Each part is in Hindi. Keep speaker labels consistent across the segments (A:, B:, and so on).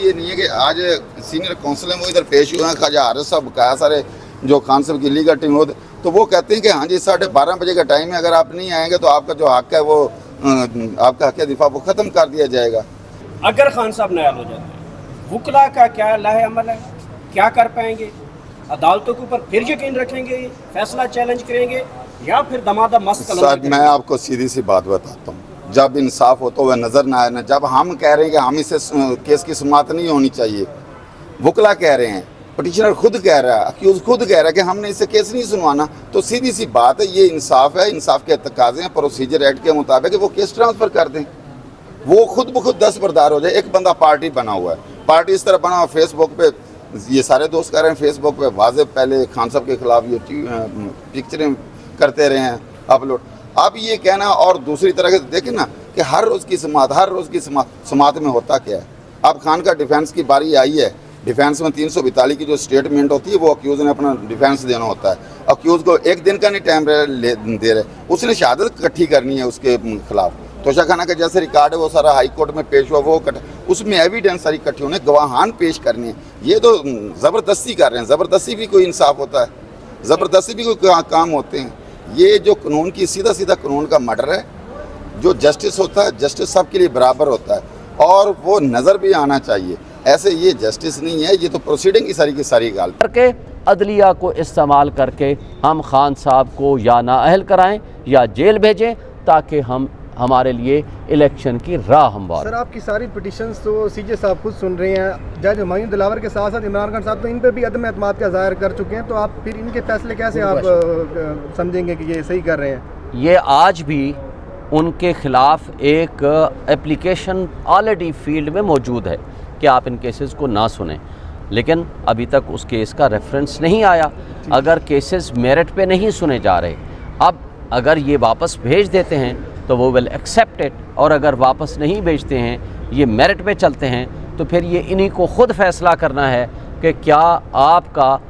A: भी ये नहीं है कि आज सीनियर काउंसिल में वो इधर पेश हुए हैं, ख्वाजा हारिस साहब बकाया सारे जो खान साहब की लीगल टीम होते, तो वो कहते हैं कि हाँ जी 12:30 बजे का टाइम है, अगर आप नहीं आएंगे तो आपका जो हक है वो आपका हक दिफा वो ख़त्म कर दिया जाएगा।
B: अगर खान साहब नायाब हो जाते हैं, वुकला का क्या लाहे अमल है, क्या कर पाएंगे? अदालतों के ऊपर फिर यकीन रखेंगे, फैसला चैलेंज करेंगे, या फिर दमादम मस्त?
A: सर मैं आपको सीधी सी बात बताता हूँ, जब इंसाफ होता हुआ नज़र ना आए ना, जब हम कह रहे हैं कि हम इसे केस की सुनवाई नहीं होनी चाहिए, वुकला कह रहे हैं, पटिशनर खुद कह रहा है, अक्यूज खुद कह रहा है कि हमने इससे केस नहीं सुनवाना, तो सीधी सी बात है ये इंसाफ है, इंसाफ के तकाजे हैं, प्रोसीजर एक्ट के मुताबिक वो केस ट्रांसफ़र कर दें, वो खुद ब खुद दस्तबरदार हो जाए। एक बंदा पार्टी बना हुआ है, पार्टी इस तरह बना हुआ, फेसबुक पे ये सारे दोस्त कह रहे हैं, फेसबुक पे वाज़े पहले खान साहब के खिलाफ ये पिक्चरें करते रहे हैं अपलोड। अब ये कहना, और दूसरी तरह से देखें ना कि हर रोज़ की समात, हर रोज़ की समात में होता क्या है। अब खान का डिफेंस की बारी आई है, डिफेंस में 342 की जो स्टेटमेंट होती है वो अक्यूज़ ने अपना डिफेंस देना होता है, अक्यूज़ को एक दिन का नहीं टाइम दे रहे, उसने शहादत इकट्ठी करनी है उसके खिलाफ। तोशाखाना का जैसे रिकॉर्ड है वो सारा हाई कोर्ट में पेश हुआ, वो उसमें एविडेंस सारी इकट्ठी होने, गवाहान पेश करनी है। ये तो ज़बरदस्ती कर रहे हैं, ज़बरदस्ती भी कोई इंसाफ होता है, ज़बरदस्ती भी कोई काम होते हैं। ये जो कानून की सीधा सीधा कानून का मर्डर है। जो जस्टिस होता है, जस्टिस सबके लिए बराबर होता है, और वो नज़र भी आना चाहिए। ऐसे ये जस्टिस नहीं है, ये तो प्रोसीडिंग की सारी गाल
C: करके अदलिया को इस्तेमाल करके हम खान साहब को या नाअहल कराएं या जेल भेजें, ताकि हम हमारे लिए इलेक्शन की राह हमवार।
D: सर आपकी सारी पिटिशंस तो सीजे साहब खुद सुन रहे हैं, जज हुमायूं दिलावर के साथ साथ इमरान खान साहब तो इन पे भी अदम एतमाद का ज़ाहिर कर चुके हैं, तो आप फिर इनके फैसले कैसे आप समझेंगे कि ये सही कर रहे हैं?
C: ये आज भी उनके ख़िलाफ़ एक एप्लीकेशन ऑलरेडी फील्ड में मौजूद है कि आप इन केसेस को ना सुनें, लेकिन अभी तक उस केस का रेफरेंस नहीं आया। अगर केसेस मेरिट पे नहीं सुने जा रहे, अब अगर ये वापस भेज देते हैं तो वो विल एक्सेप्ट इट, और अगर वापस नहीं भेजते हैं, ये मेरिट पे चलते हैं, तो फिर ये इन्हीं को ख़ुद फ़ैसला करना है कि क्या आपका,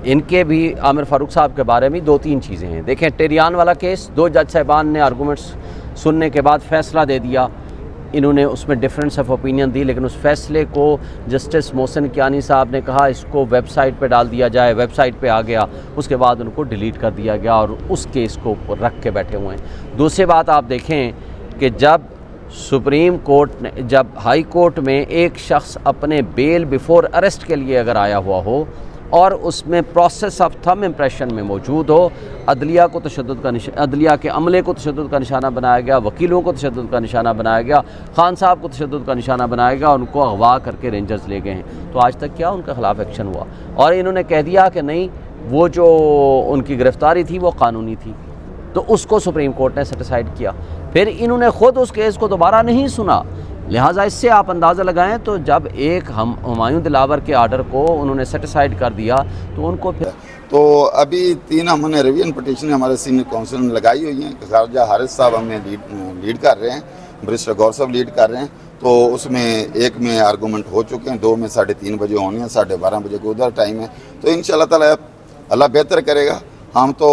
C: इनके भी आमिर फ़ारूक साहब के बारे में 2-3 चीज़ें हैं। देखें, टेरियान वाला केस 2 जज साहिबान ने आर्गूमेंट्स सुनने के बाद फ़ैसला दे दिया, इन्होंने उसमें डिफरेंस ऑफ ओपिनियन दी, लेकिन उस फैसले को जस्टिस मोहसिन कियानी साहब ने कहा इसको वेबसाइट पे डाल दिया जाए, वेबसाइट पे आ गया, उसके बाद उनको डिलीट कर दिया गया और उस केस को रख के बैठे हुए हैं। दूसरी बात आप देखें कि जब सुप्रीम कोर्ट ने, जब हाई कोर्ट में एक शख्स अपने बेल बिफोर अरेस्ट के लिए अगर आया हुआ हो और उसमें प्रोसेस ऑफ थंब इम्प्रेशन में मौजूद हो, अदलिया को तशद्दुद का अदलिया के अमले को तशद्दुद का निशाना बनाया गया, वकीलों को तशद्दुद का निशाना बनाया गया, खान साहब को तशद्दुद का निशाना बनाया गया, उनको अगवा करके रेंजर्स ले गए हैं, तो आज तक क्या उनके ख़िलाफ़ एक्शन हुआ? और इन्होंने कह दिया कि नहीं, वो जो उनकी गिरफ़्तारी थी वो कानूनी थी, तो उसको सुप्रीम कोर्ट ने सेटिसाइड किया। फिर इन्होंने ख़ुद उस केस को दोबारा नहीं सुना। लिहाजा इससे आप अंदाज़ा लगाएं, तो जब एक हम हुमायूं दिलावर के आर्डर को उन्होंने सेटिसाइड कर दिया तो उनको फिर,
A: तो अभी 3 हमने रिवीजन पिटीशन हमारे सीनियर काउंसिल में लगाई हुई हैं। ख्वाजा हारिस साहब हमें लीड कर रहे हैं, बैरिस्टर गौर साहब लीड कर रहे हैं, तो उसमें एक में आर्गूमेंट हो चुके हैं, 2 में 3:30 बजे होने हैं, 12:30 बजे को उधर टाइम है, तो इंशाल्लाह ताला अल्लाह बेहतर करेगा। हम तो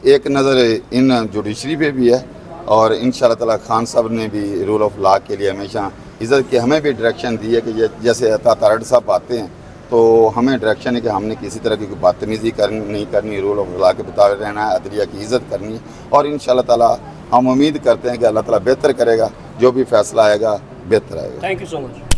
A: एक नज़र इन जुडिशरी पे भी है, और इंशाल्लाह ताला खान साहब ने भी रूल ऑफ लॉ के लिए हमेशा इज़्ज़त की हमें भी डायरेक्शन दी है कि जैसे अता तारड़ साहब आते हैं तो हमें डायरेक्शन है कि हमने किसी तरह की कोई बदतमीज़ी नहीं करनी, रूल ऑफ लॉ के मुताबिक रहना है, अदलिया की इज़्ज़त करनी है, और इंशाल्लाह ताला हम उम्मीद करते हैं कि अल्लाह ताला बेहतर करेगा, जो भी फैसला आएगा बेहतर आएगा।
B: Thank you so much.